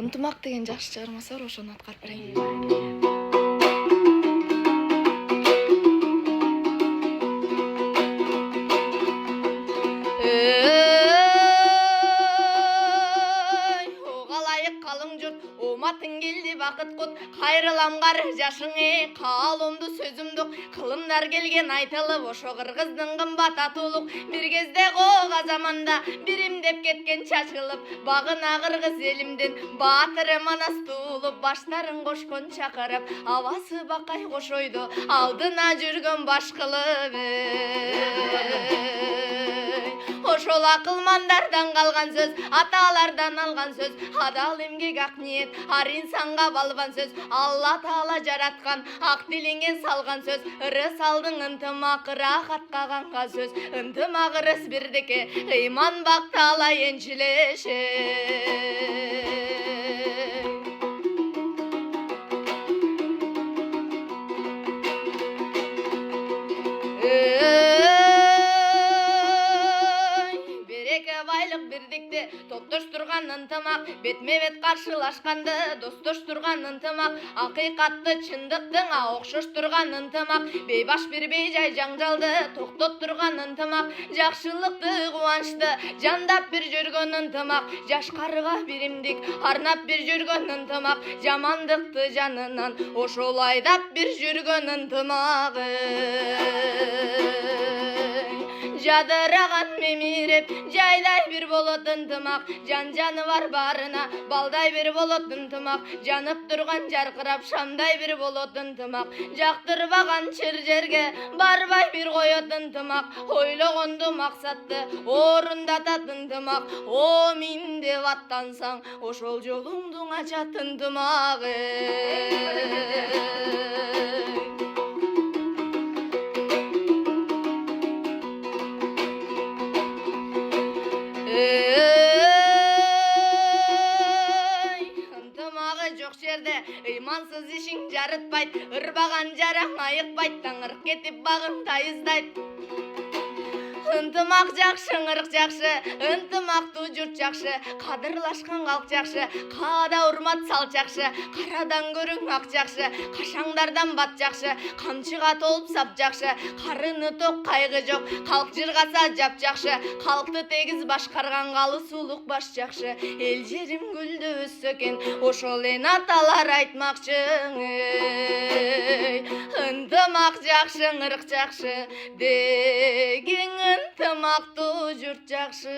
Ынтымак деген жакшы чыгармасы бар, ошону аткарып берейин. Қалың жұрт, оматын келді бақыт құт, қайрыламғар жашыңе, қалымды сөзімдік, қылымдар келген айтылып, ошо қырғыздың қымбат атулық, бір кезде қоға заманда, биримдеп кеткен шашылып, бағына қырғыз елімден, батыры манас туылып, баштарын қошкон чақырып, авасы бақай қошойды, алдына жүрген баш қылып. Ошол акылмандардан калган сөз, аталардан алган сөз, адал эмгек ак ниет, ар инсанга балбан сөз, Алла Таала жараткан, ак тилиңе салган сөз, ырыс алдың ынтымак, рахатка канга сөз, ынтымак ырыс бирдеке, ыйман бактала энчилеше. Birlikte топтоштурган ынтымак, бетме-бет каршылашканды достоштурган ынтымак, акыйкатты чындыктың окшоштурган ынтымак, бейбаш бир бейжай жаңжалды токтоттурган ынтымак, жакшылыкты кубанычты жандап бир жүргөн ынтымак, жашкарга биримдик арнап бир жүргөн ынтымак, жамандыкты жанынан ошол айдап бир жүргөн ынтымак. Жадыраган мемиреп, жайдай бир болот ынтымак, жан-жаны бар барына, балдай бир болот ынтымак, жанып турган жаркырап шамдай бир болот ынтымак, жактырбаган чыр жерге барбай бир коет ынтымак, ойлогонду максатты орундатат ынтымак, Омин деп аттансаң, ошол жолуңду ачат ынтымак. Ыймансыз ишиң жарытпайт, ырбаган жараң айыкпайт, таңырып кетип багың тайыздайт. Ынтымак жакшы, ырык жакшы, ынтымактуу журт жакшы, кадырлашкан калк жакшы, каада урмат салт жакшы, карадан көрүң ак жакшы, кашаңдардан бат жакшы, камчыга толуп сап жакшы, карыны ток кайгы жок, калк жыргаса жап жакшы, калкты тегиз башкарган калыс улук баш жакшы, эл жерим гүлдө өссө экен, ошол эн аталар айтмакчы. Ынтымак жакшы, ырык жакшы, деген ынтымактуу журт жакшы.